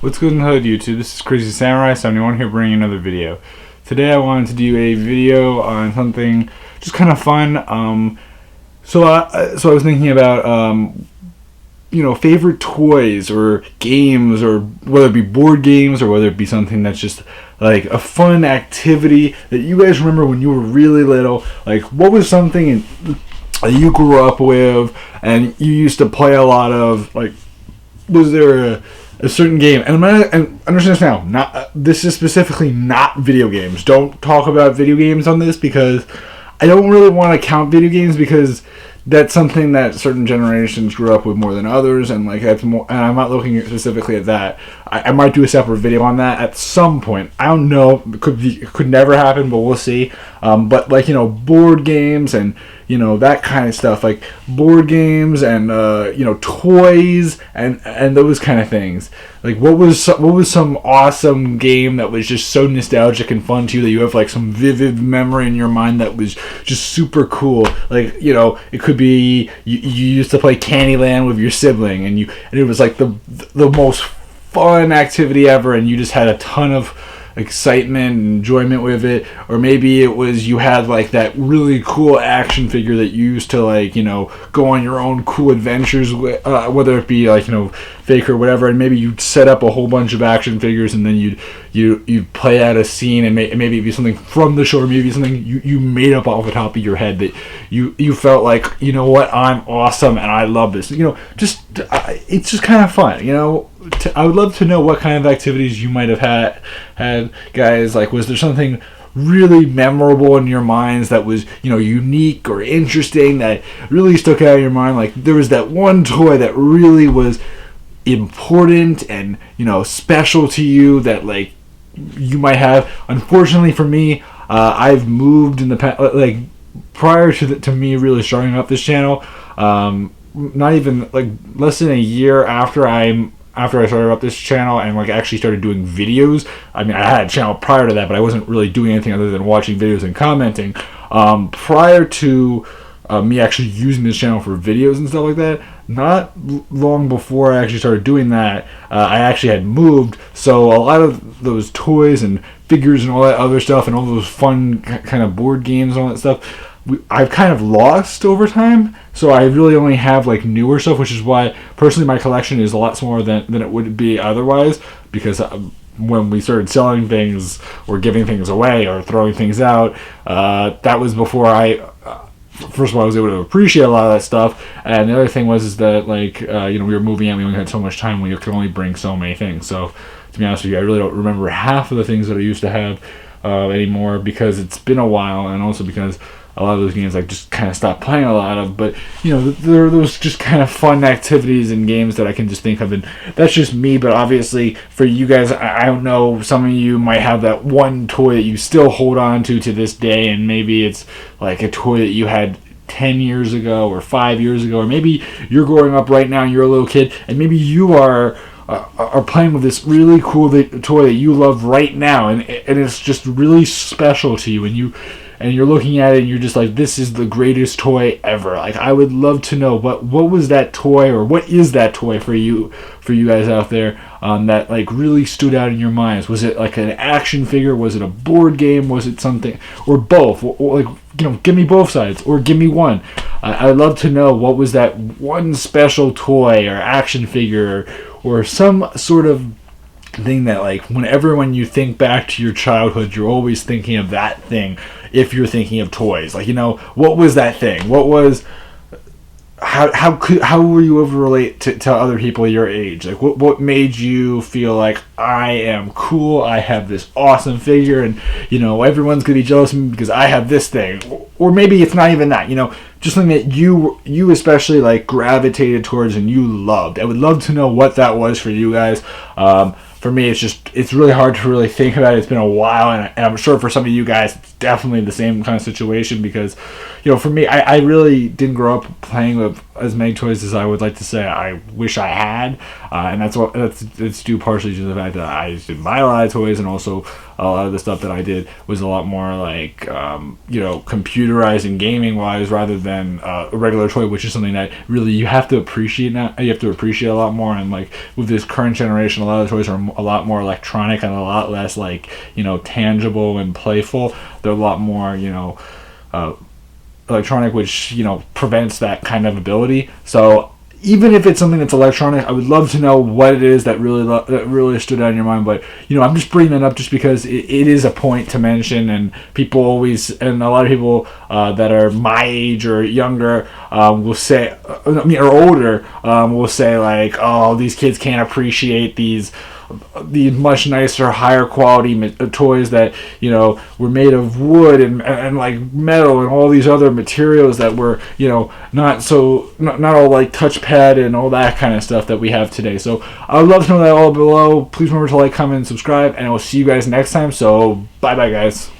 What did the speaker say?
What's good in the hood, YouTube? This is Crazy Samurai 71 here bringing another video. Today I wanted to do a video on something just kind of fun. So I was thinking about favorite toys or games, or whether it be board games or whether it be something that's just like a fun activity that you guys remember when you were really little. Like, what was something that you grew up with and you used to play a lot of? Like, was there a certain game? And understand this now. This is specifically not video games. Don't talk about video games on this, because I don't really want to count video games, because that's something that certain generations grew up with more than others, and like that's more. And I'm not looking specifically at that. I might do a separate video on that at some point. I don't know. It could never happen, but we'll see. But like, board games and that kind of stuff, like board games and toys and those kind of things. Like, what was some awesome game that was just so nostalgic and fun to you that you have like some vivid memory in your mind that was just super cool? Like, it could be you used to play Candyland with your sibling, and it was like the most fun activity ever, and you just had a ton of excitement and enjoyment with it. Or maybe it was you had like that really cool action figure that you used to like go on your own cool adventures with, whether it be like fake or whatever, and maybe you'd set up a whole bunch of action figures, and then you'd play out a scene, and maybe it'd be something from the show, or maybe something you made up off the top of your head that you felt like, what, I'm awesome and I love this. It's just kind of fun. I would love to know what kind of activities you might have had, guys. Like, was there something really memorable in your minds that was, unique or interesting, that really stuck out in your mind? Like, there was that one toy that really was important and, special to you that, like, you might have. Unfortunately for me, I've moved in the past, like, prior to me really starting up this channel, not even, like, less than a year after I started up this channel and like actually started doing videos. I mean, I had a channel prior to that, but I wasn't really doing anything other than watching videos and commenting. Prior to me actually using this channel for videos and stuff like that, not long before I actually started doing that, I actually had moved. So a lot of those toys and figures and all that other stuff and all those fun kind of board games and all that stuff, I've kind of lost over time. So I really only have like newer stuff, which is why personally my collection is a lot smaller than it would be otherwise, because when we started selling things or giving things away or throwing things out, that was before first of all, I was able to appreciate a lot of that stuff, and the other thing was that like we were moving out, we only had so much time, we could only bring so many things. So to be honest with you, I really don't remember half of the things that I used to have anymore, because it's been a while, and also because a lot of those games I just kind of stopped playing a lot of. But there are those just kind of fun activities and games that I can just think of, and that's just me. But obviously for you guys, I don't know, some of you might have that one toy that you still hold on to this day, and maybe it's like a toy that you had 10 years ago or 5 years ago, or maybe you're growing up right now and you're a little kid, and maybe you are playing with this really cool toy that you love right now, and it's just really special to you, and you're looking at it and you're just like, this is the greatest toy ever. Like, I would love to know what was that toy, or what is that toy for you guys out there, that like really stood out in your minds. Was it like an action figure? Was it a board game? Was it something, or both? Or like, give me both sides, or give me one. I'd love to know what was that one special toy or action figure, or some sort of thing that, like, when you think back to your childhood, you're always thinking of that thing. If you're thinking of toys, like, what was that thing? What was, how were you able to relate to other people your age? Like, what made you feel like, I am cool, I have this awesome figure, and everyone's gonna be jealous of me because I have this thing? Or maybe it's not even that, just something that you especially like gravitated towards and you loved. I would love to know what that was for you guys. For me, it's really hard to really think about it. It's been a while, and I'm sure for some of you guys, it's definitely the same kind of situation, because, for me, I really didn't grow up playing with as many toys as I would like to say I wish I had, and that's due partially to the fact that I just didn't buy a lot of toys, and also a lot of the stuff that I did was a lot more like, computerized and gaming wise, rather than a regular toy, which is something that really you have to appreciate now. You have to appreciate a lot more, and like with this current generation, a lot of the toys are a lot more electronic and a lot less like, you know, tangible and playful. They're a lot more, you know, electronic, which, you know, prevents that kind of ability. So even if it's something that's electronic, I would love to know what it is that really stood out in your mind. But, you know, I'm just bringing it up just because it is a point to mention, and people always, and a lot of people that are my age or younger will say, I mean, or older, will say like, oh, these kids can't appreciate these much nicer, higher quality toys that, you know, were made of wood and like metal and all these other materials that were, you know, not all like touchpad and all that kind of stuff that we have today. So I would love to know that all below. Please remember to like, comment, and subscribe, and I will see you guys next time. So bye bye, guys.